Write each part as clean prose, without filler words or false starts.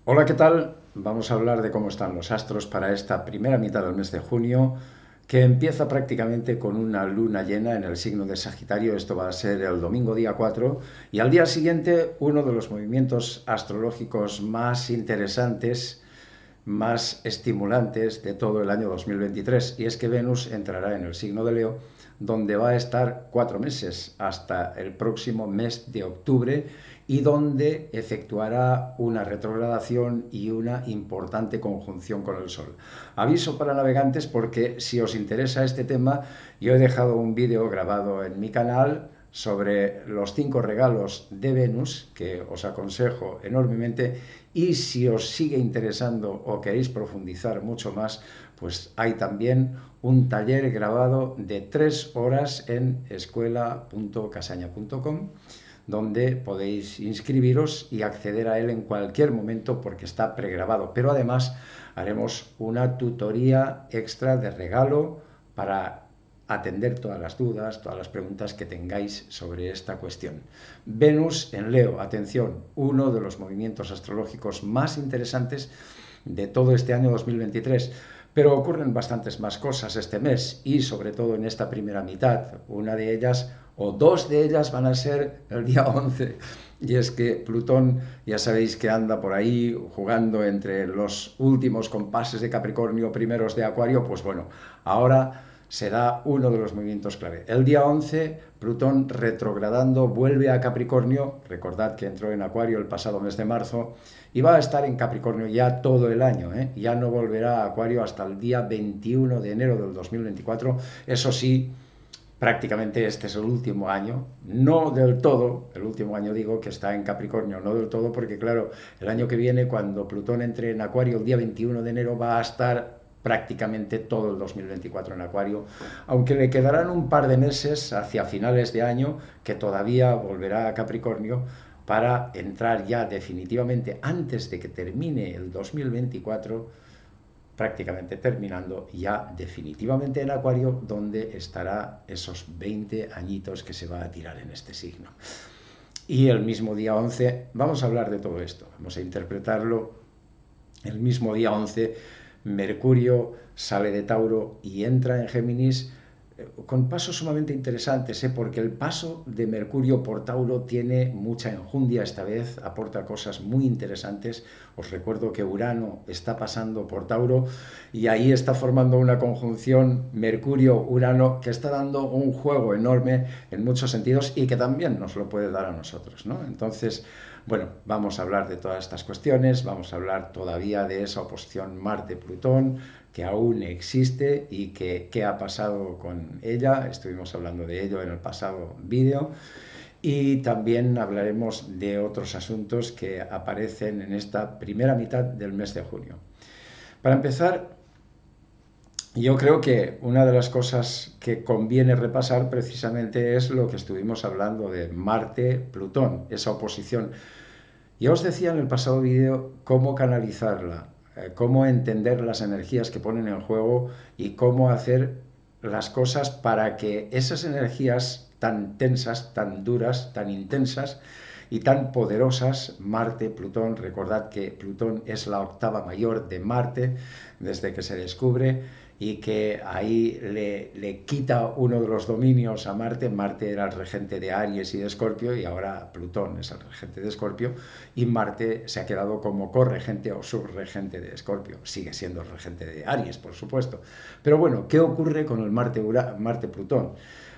Hola, ¿qué tal? Vamos a hablar de cómo están los astros para esta primera mitad del mes de junio, que empieza prácticamente con una luna llena en el signo de Sagitario. Esto va a ser el domingo día 4 y al día siguiente uno de los movimientos astrológicos más interesantes, más estimulantes de todo el año 2023, y es que Venus entrará en el signo de Leo, donde va a estar 4 meses hasta el próximo mes de octubre y donde efectuará una retrogradación y una importante conjunción con el Sol. Aviso para navegantes porque si os interesa este tema, yo he dejado un vídeo grabado en mi canal sobre los 5 regalos de Venus, que os aconsejo enormemente, y si os sigue interesando o queréis profundizar mucho más, pues hay también un taller grabado de 3 horas en escuela.casaña.com, donde podéis inscribiros y acceder a él en cualquier momento porque está pregrabado. Pero además haremos una tutoría extra de regalo para atender todas las dudas, todas las preguntas que tengáis sobre esta cuestión. Venus en Leo, atención, uno de los movimientos astrológicos más interesantes de todo este año 2023. Pero ocurren bastantes más cosas este mes y sobre todo en esta primera mitad. Una de ellas, o dos de ellas, van a ser el día 11. Y es que Plutón, ya sabéis que anda por ahí jugando entre los últimos compases de Capricornio, primeros de Acuario. Pues bueno, ahora será uno de los movimientos clave. El día 11, Plutón retrogradando vuelve a Capricornio. Recordad que entró en Acuario el pasado mes de marzo y va a estar en Capricornio ya todo el año, ¿eh? Ya no volverá a Acuario hasta el día 21 de enero del 2024. Eso sí, prácticamente este es el último año, no del todo, el último año digo que está en Capricornio, no del todo, porque claro, el año que viene, cuando Plutón entre en Acuario el día 21 de enero, va a estar prácticamente todo el 2024 en Acuario, aunque le quedarán un par de meses hacia finales de año que todavía volverá a Capricornio para entrar ya definitivamente antes de que termine el 2024, prácticamente terminando ya definitivamente en Acuario, donde estará esos 20 añitos que se va a tirar en este signo. Y el mismo día 11 vamos a hablar de todo esto, vamos a interpretarlo. El mismo día 11 Mercurio sale de Tauro y entra en Géminis, con pasos sumamente interesantes, porque el paso de Mercurio por Tauro tiene mucha enjundia esta vez, aporta cosas muy interesantes. Os recuerdo que Urano está pasando por Tauro y ahí está formando una conjunción Mercurio-Urano que está dando un juego enorme en muchos sentidos y que también nos lo puede dar a nosotros, ¿no? Entonces, bueno, vamos a hablar de todas estas cuestiones, vamos a hablar todavía de esa oposición Marte-Plutón, que aún existe y que qué ha pasado con ella. Estuvimos hablando de ello en el pasado vídeo. Y también hablaremos de otros asuntos que aparecen en esta primera mitad del mes de junio. Para empezar, yo creo que una de las cosas que conviene repasar precisamente es lo que estuvimos hablando de Marte-Plutón, esa oposición. Ya os decía en el pasado vídeo cómo canalizarla, cómo entender las energías que ponen en juego y cómo hacer las cosas para que esas energías tan tensas, tan duras, tan intensas y tan poderosas, Marte, Plutón, recordad que Plutón es la octava mayor de Marte desde que se descubre, y que ahí le quita uno de los dominios a Marte. Marte era el regente de Aries y de Escorpio y ahora Plutón es el regente de Escorpio, y Marte se ha quedado como corregente o subregente de Escorpio. Sigue siendo el regente de Aries, por supuesto. Pero bueno, ¿qué ocurre con el Marte-Plutón?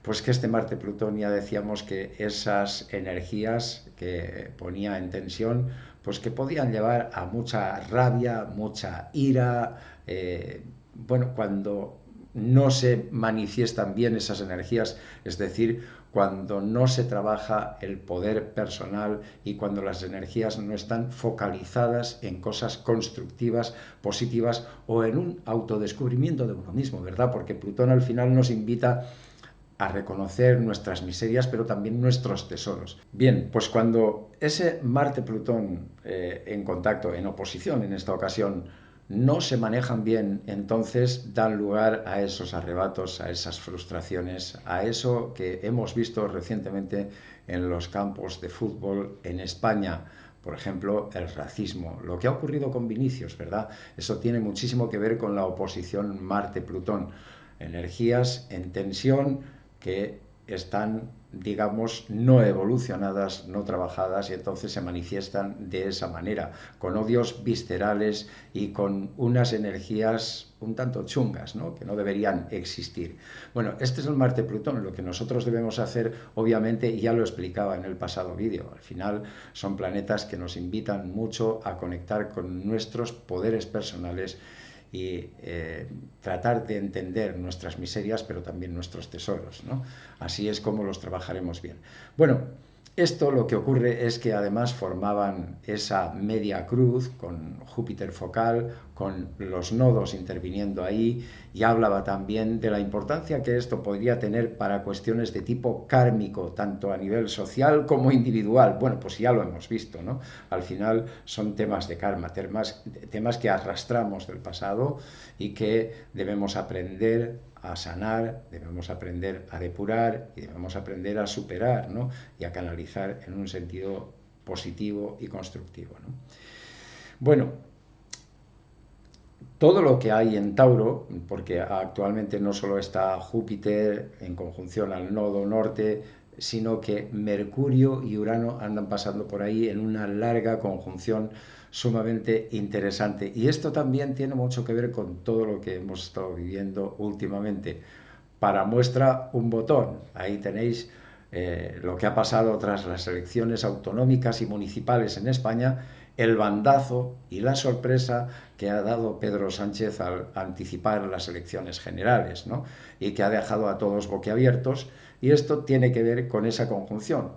Pues que este Marte-Plutón, ya decíamos que esas energías que ponía en tensión, pues que podían llevar a mucha rabia, mucha ira. Bueno, cuando no se manifiestan bien esas energías, es decir, cuando no se trabaja el poder personal y cuando las energías no están focalizadas en cosas constructivas, positivas o en un autodescubrimiento de uno mismo, ¿verdad? Porque Plutón al final nos invita a reconocer nuestras miserias, pero también nuestros tesoros. Bien, pues cuando ese Marte-Plutón en contacto, en oposición en esta ocasión, no se manejan bien, entonces dan lugar a esos arrebatos, a esas frustraciones, a eso que hemos visto recientemente en los campos de fútbol en España, por ejemplo, el racismo. Lo que ha ocurrido con Vinicius, ¿verdad? Eso tiene muchísimo que ver con la oposición Marte-Plutón. Energías en tensión que están, digamos, no evolucionadas, no trabajadas, y entonces se manifiestan de esa manera, con odios viscerales y con unas energías un tanto chungas, ¿no? Que no deberían existir. Bueno, este es el Marte-Plutón. Lo que nosotros debemos hacer, obviamente, y ya lo explicaba en el pasado vídeo, al final son planetas que nos invitan mucho a conectar con nuestros poderes personales y tratar de entender nuestras miserias, pero también nuestros tesoros, ¿no? Así es como los trabajaremos bien. Bueno, esto lo que ocurre es que además formaban esa media cruz con Júpiter focal, con los nodos interviniendo ahí, y hablaba también de la importancia que esto podría tener para cuestiones de tipo kármico, tanto a nivel social como individual. Bueno, pues ya lo hemos visto, ¿no? Al final son temas de karma, temas que arrastramos del pasado y que debemos aprender a sanar, debemos aprender a depurar y debemos aprender a superar, ¿no? Y a canalizar en un sentido positivo y constructivo, ¿no? Bueno, todo lo que hay en Tauro, porque actualmente no solo está Júpiter en conjunción al nodo norte, sino que Mercurio y Urano andan pasando por ahí en una larga conjunción sumamente interesante. Y esto también tiene mucho que ver con todo lo que hemos estado viviendo últimamente. Para muestra, un botón. Ahí tenéis lo que ha pasado tras las elecciones autonómicas y municipales en España, el bandazo y la sorpresa que ha dado Pedro Sánchez al anticipar las elecciones generales, ¿no? Y que ha dejado a todos boquiabiertos. Y esto tiene que ver con esa conjunción.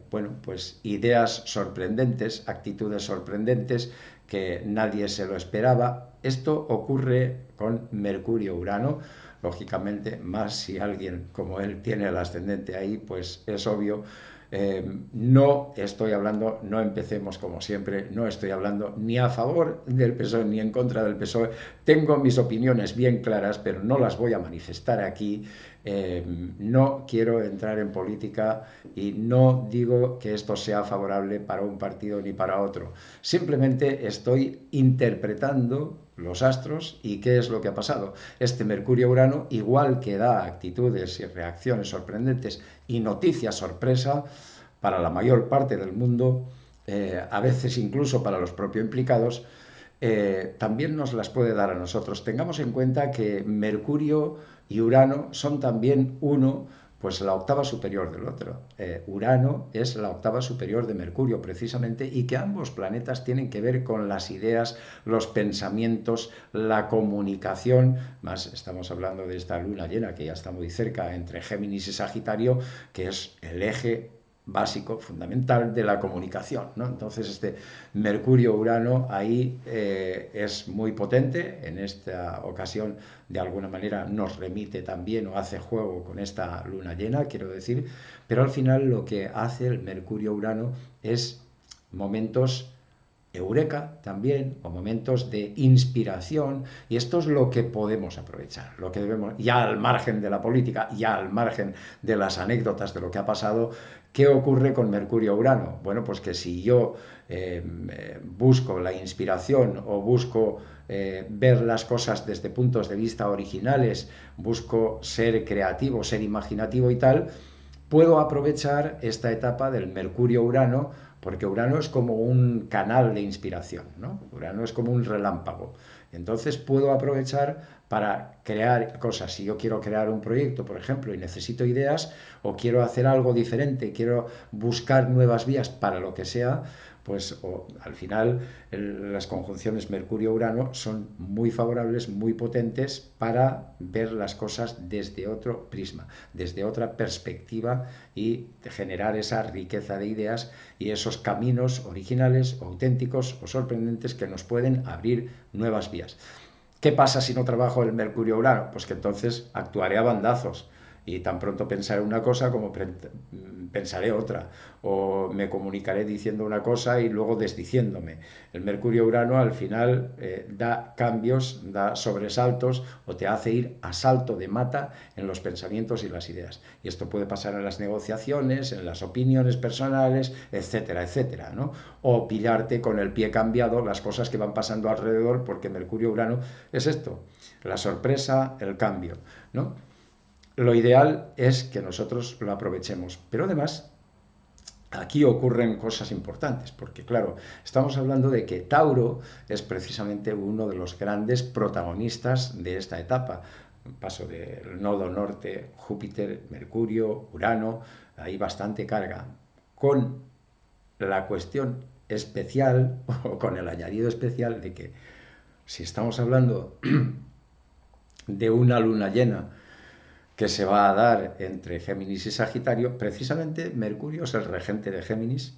Bueno, pues ideas sorprendentes, actitudes sorprendentes que nadie se lo esperaba. Esto ocurre con Mercurio-Urano. Lógicamente, más si alguien como él tiene el ascendente ahí, pues es obvio. No estoy hablando, no empecemos como siempre, no estoy hablando ni a favor del PSOE ni en contra del PSOE. Tengo mis opiniones bien claras, pero no las voy a manifestar aquí. No quiero entrar en política y no digo que esto sea favorable para un partido ni para otro. Simplemente estoy interpretando los astros y qué es lo que ha pasado. Este Mercurio-Urano, igual que da actitudes y reacciones sorprendentes y noticias sorpresa para la mayor parte del mundo, a veces incluso para los propios implicados, también nos las puede dar a nosotros. Tengamos en cuenta que Mercurio y Urano son también uno, pues la octava superior del otro. Urano es la octava superior de Mercurio, precisamente, y que ambos planetas tienen que ver con las ideas, los pensamientos, la comunicación. Más estamos hablando de esta luna llena que ya está muy cerca entre Géminis y Sagitario, que es el eje básico, fundamental de la comunicación, ¿no? Entonces este Mercurio-Urano ahí es muy potente. En esta ocasión de alguna manera nos remite también o hace juego con esta luna llena, quiero decir, pero al final lo que hace el Mercurio-Urano es momentos eureka también, o momentos de inspiración, y esto es lo que podemos aprovechar, lo que debemos, ya al margen de la política, ya al margen de las anécdotas de lo que ha pasado. ¿Qué ocurre con Mercurio-Urano? Bueno, pues que si yo busco la inspiración o busco ver las cosas desde puntos de vista originales, busco ser creativo, ser imaginativo y tal, puedo aprovechar esta etapa del Mercurio-Urano, porque Urano es como un canal de inspiración, ¿no? Urano es como un relámpago. Entonces puedo aprovechar para crear cosas. Si yo quiero crear un proyecto, por ejemplo, y necesito ideas, o quiero hacer algo diferente, quiero buscar nuevas vías para lo que sea, pues al final las conjunciones Mercurio-Urano son muy favorables, muy potentes para ver las cosas desde otro prisma, desde otra perspectiva, y generar esa riqueza de ideas y esos caminos originales, o auténticos o sorprendentes que nos pueden abrir nuevas vías. ¿Qué pasa si no trabajo el Mercurio-Urano? Pues que entonces actuaré a bandazos. Y tan pronto pensaré una cosa como pensaré otra, o me comunicaré diciendo una cosa y luego desdiciéndome. El Mercurio-Urano al final da cambios, da sobresaltos o te hace ir a salto de mata en los pensamientos y las ideas. Y esto puede pasar en las negociaciones, en las opiniones personales, etcétera, etcétera, ¿no? O pillarte con el pie cambiado las cosas que van pasando alrededor, porque Mercurio-Urano es esto, la sorpresa, el cambio, ¿no? Lo ideal es que nosotros lo aprovechemos, pero además aquí ocurren cosas importantes, porque claro, estamos hablando de que Tauro es precisamente uno de los grandes protagonistas de esta etapa. Paso del nodo norte, Júpiter, Mercurio, Urano, hay bastante carga. Con la cuestión especial, o con el añadido especial, de que si estamos hablando de una luna llena que se va a dar entre Géminis y Sagitario, precisamente Mercurio es el regente de Géminis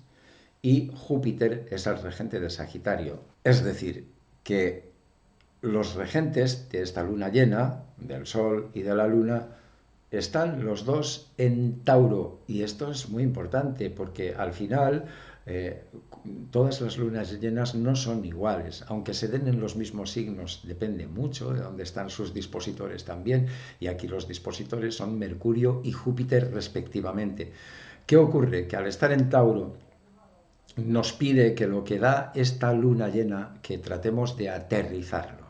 y Júpiter es el regente de Sagitario. Es decir, que los regentes de esta luna llena, del Sol y de la Luna, están los dos en Tauro. Y esto es muy importante porque al final eh, todas las lunas llenas no son iguales, aunque se den en los mismos signos, depende mucho de dónde están sus dispositores también, y aquí los dispositores son Mercurio y Júpiter respectivamente. ¿Qué ocurre? Que al estar en Tauro nos pide que lo que da esta luna llena, que tratemos de aterrizarlo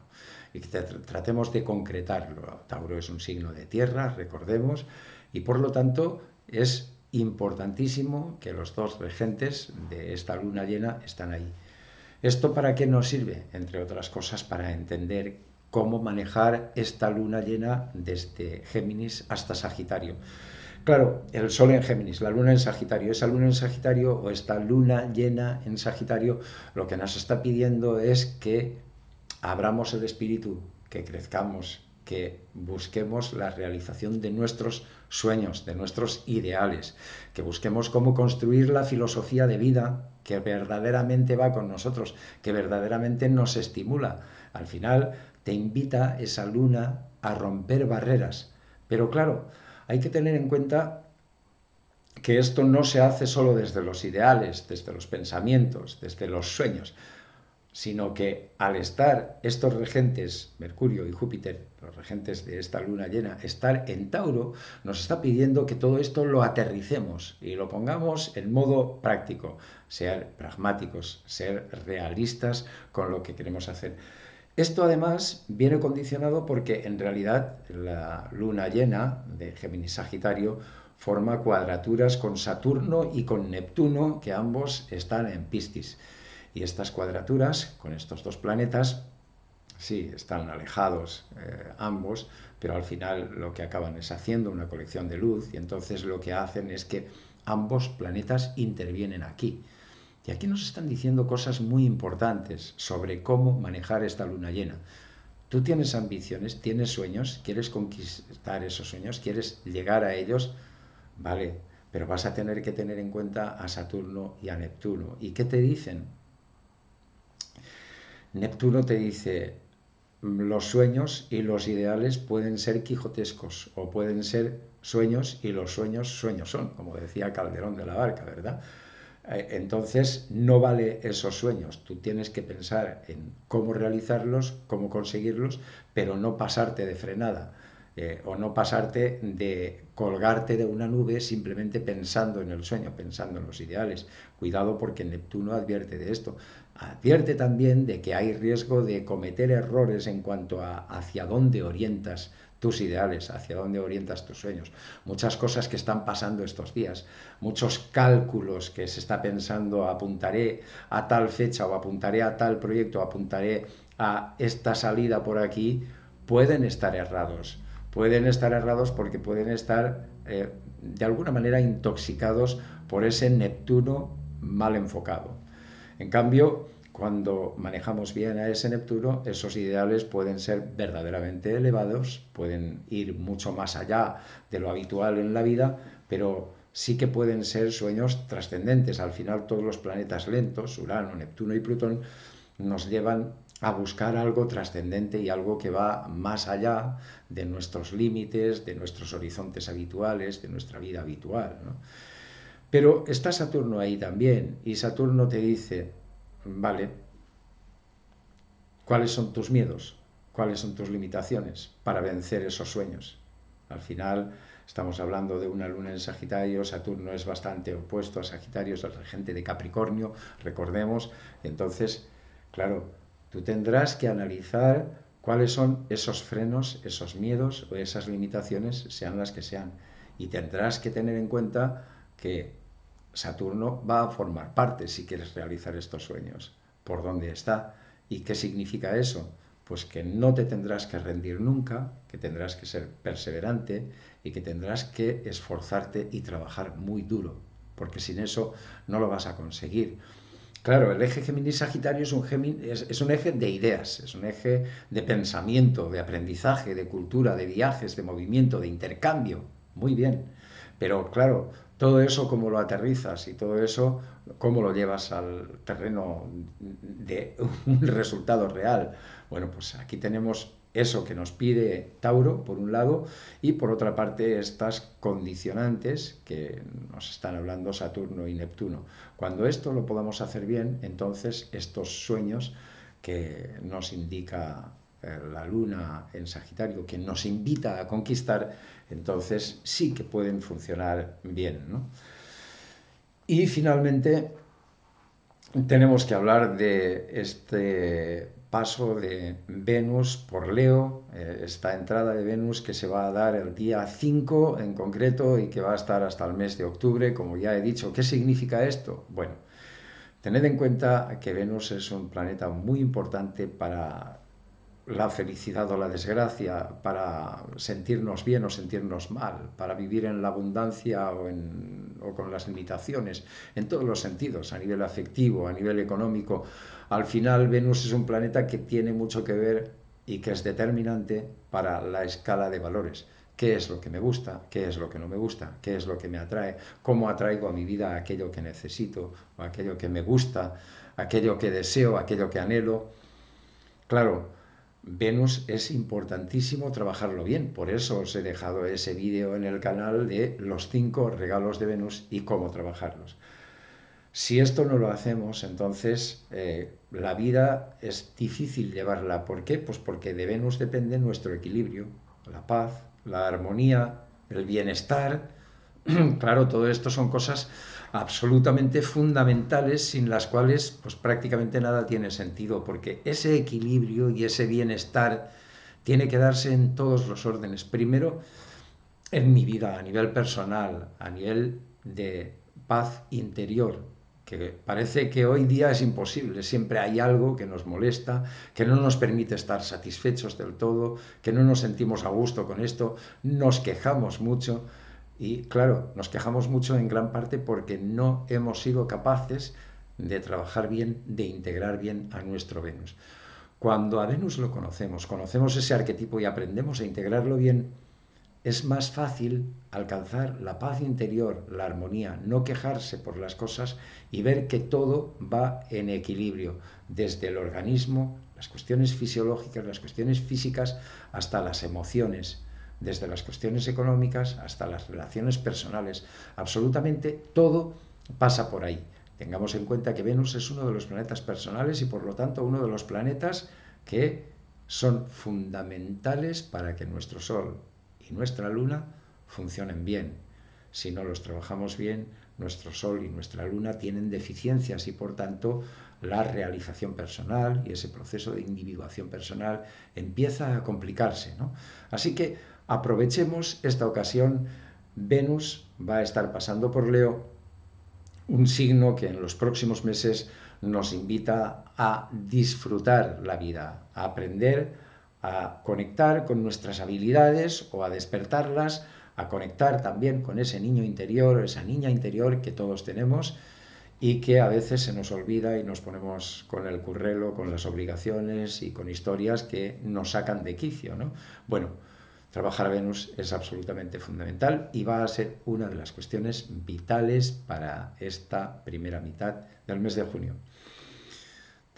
y que tratemos de concretarlo. Tauro es un signo de tierra, recordemos, y por lo tanto es importantísimo que los dos regentes de esta luna llena están ahí. ¿Esto para qué nos sirve? Entre otras cosas, para entender cómo manejar esta luna llena desde Géminis hasta Sagitario. Claro, el Sol en Géminis, la Luna en Sagitario. Esa Luna en Sagitario o esta Luna llena en Sagitario lo que nos está pidiendo es que abramos el espíritu, que crezcamos, que busquemos la realización de nuestros sueños, de nuestros ideales, que busquemos cómo construir la filosofía de vida que verdaderamente va con nosotros, que verdaderamente nos estimula. Al final te invita esa luna a romper barreras. Pero claro, hay que tener en cuenta que esto no se hace solo desde los ideales, desde los pensamientos, desde los sueños, sino que al estar estos regentes, Mercurio y Júpiter, los regentes de esta luna llena, estar en Tauro, nos está pidiendo que todo esto lo aterricemos y lo pongamos en modo práctico, ser pragmáticos, ser realistas con lo que queremos hacer. Esto además viene condicionado porque en realidad la luna llena de Géminis Sagitario forma cuadraturas con Saturno y con Neptuno, que ambos están en Piscis. Y estas cuadraturas con estos dos planetas, sí, están alejados ambos, pero al final lo que acaban es haciendo una colección de luz y entonces lo que hacen es que ambos planetas intervienen aquí. Y aquí nos están diciendo cosas muy importantes sobre cómo manejar esta luna llena. Tú tienes ambiciones, tienes sueños, quieres conquistar esos sueños, quieres llegar a ellos, vale, pero vas a tener que tener en cuenta a Saturno y a Neptuno. ¿Y qué te dicen? Neptuno te dice, los sueños y los ideales pueden ser quijotescos o pueden ser sueños y los sueños son, como decía Calderón de la Barca, ¿verdad? Entonces no vale esos sueños, tú tienes que pensar en cómo realizarlos, cómo conseguirlos, pero no pasarte de frenada o no pasarte de colgarte de una nube simplemente pensando en el sueño, pensando en los ideales. Cuidado porque Neptuno advierte de esto. Advierte también de que hay riesgo de cometer errores en cuanto a hacia dónde orientas tus ideales, hacia dónde orientas tus sueños. Muchas cosas que están pasando estos días, muchos cálculos que se está pensando, apuntaré a tal fecha o apuntaré a tal proyecto, apuntaré a esta salida por aquí, pueden estar errados. Pueden estar errados porque pueden estar de alguna manera intoxicados por ese Neptuno mal enfocado. En cambio, cuando manejamos bien a ese Neptuno, esos ideales pueden ser verdaderamente elevados, pueden ir mucho más allá de lo habitual en la vida, pero sí que pueden ser sueños trascendentes. Al final todos los planetas lentos, Urano, Neptuno y Plutón, nos llevan a buscar algo trascendente y algo que va más allá de nuestros límites, de nuestros horizontes habituales, de nuestra vida habitual, ¿no? Pero está Saturno ahí también, y Saturno te dice, vale, ¿cuáles son tus miedos? ¿Cuáles son tus limitaciones para vencer esos sueños? Al final estamos hablando de una luna en Sagitario, Saturno es bastante opuesto a Sagitario, es el regente de Capricornio, recordemos. Entonces, claro, tú tendrás que analizar cuáles son esos frenos, esos miedos o esas limitaciones, sean las que sean. Y tendrás que tener en cuenta que Saturno va a formar parte si quieres realizar estos sueños. ¿Por dónde está? ¿Y qué significa eso? Pues que no te tendrás que rendir nunca, que tendrás que ser perseverante y que tendrás que esforzarte y trabajar muy duro, porque sin eso no lo vas a conseguir. Claro, el eje Géminis-Sagitario es un eje de ideas, es un eje de pensamiento, de aprendizaje, de cultura, de viajes, de movimiento, de intercambio. Muy bien. Pero claro, todo eso cómo lo aterrizas y todo eso cómo lo llevas al terreno de un resultado real. Bueno, pues aquí tenemos eso que nos pide Tauro, por un lado, y por otra parte estas condicionantes que nos están hablando Saturno y Neptuno. Cuando esto lo podamos hacer bien, entonces estos sueños que nos indica la luna en Sagitario, que nos invita a conquistar, entonces sí que pueden funcionar bien, ¿no? Y finalmente tenemos que hablar de este paso de Venus por Leo, esta entrada de Venus que se va a dar el día 5 en concreto y que va a estar hasta el mes de octubre, como ya he dicho. ¿Qué significa esto? Bueno, tened en cuenta que Venus es un planeta muy importante para la felicidad o la desgracia, para sentirnos bien o sentirnos mal, para vivir en la abundancia o con las limitaciones, en todos los sentidos, a nivel afectivo, a nivel económico. Al final, Venus es un planeta que tiene mucho que ver y que es determinante para la escala de valores. ¿Qué es lo que me gusta? ¿Qué es lo que no me gusta? ¿Qué es lo que me atrae? ¿Cómo atraigo a mi vida aquello que necesito, o aquello que me gusta, aquello que deseo, aquello que anhelo? Claro, Venus es importantísimo trabajarlo bien, por eso os he dejado ese vídeo en el canal de los 5 regalos de Venus y cómo trabajarlos. Si esto no lo hacemos, entonces la vida es difícil llevarla. ¿Por qué? Pues porque de Venus depende nuestro equilibrio, la paz, la armonía, el bienestar. Claro, todo esto son cosas absolutamente fundamentales sin las cuales pues prácticamente nada tiene sentido, porque ese equilibrio y ese bienestar tiene que darse en todos los órdenes. Primero, en mi vida, a nivel personal, a nivel de paz interior, que parece que hoy día es imposible, siempre hay algo que nos molesta, que no nos permite estar satisfechos del todo, que no nos sentimos a gusto con esto, nos quejamos mucho y claro, nos quejamos mucho en gran parte porque no hemos sido capaces de trabajar bien, de integrar bien a nuestro Venus. Cuando a Venus lo conocemos, conocemos ese arquetipo y aprendemos a integrarlo bien, es más fácil alcanzar la paz interior, la armonía, no quejarse por las cosas y ver que todo va en equilibrio, desde el organismo, las cuestiones fisiológicas, las cuestiones físicas, hasta las emociones, desde las cuestiones económicas hasta las relaciones personales. Absolutamente todo pasa por ahí. Tengamos en cuenta que Venus es uno de los planetas personales y por lo tanto uno de los planetas que son fundamentales para que nuestro Sol y nuestra Luna funcionen bien. Si no los trabajamos bien, nuestro Sol y nuestra Luna tienen deficiencias y por tanto la realización personal y ese proceso de individuación personal empieza a complicarse, ¿no? Así que aprovechemos esta ocasión. Venus va a estar pasando por Leo, un signo que en los próximos meses nos invita a disfrutar la vida, a aprender a conectar con nuestras habilidades o a despertarlas, a conectar también con ese niño interior, esa niña interior que todos tenemos y que a veces se nos olvida y nos ponemos con el currelo, con las obligaciones y con historias que nos sacan de quicio, ¿no? Bueno, trabajar a Venus es absolutamente fundamental y va a ser una de las cuestiones vitales para esta primera mitad del mes de junio.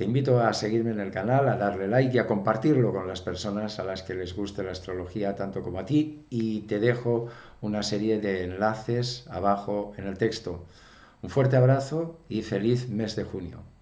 Te invito a seguirme en el canal, a darle like y a compartirlo con las personas a las que les guste la astrología tanto como a ti. Y te dejo una serie de enlaces abajo en el texto. Un fuerte abrazo y feliz mes de junio.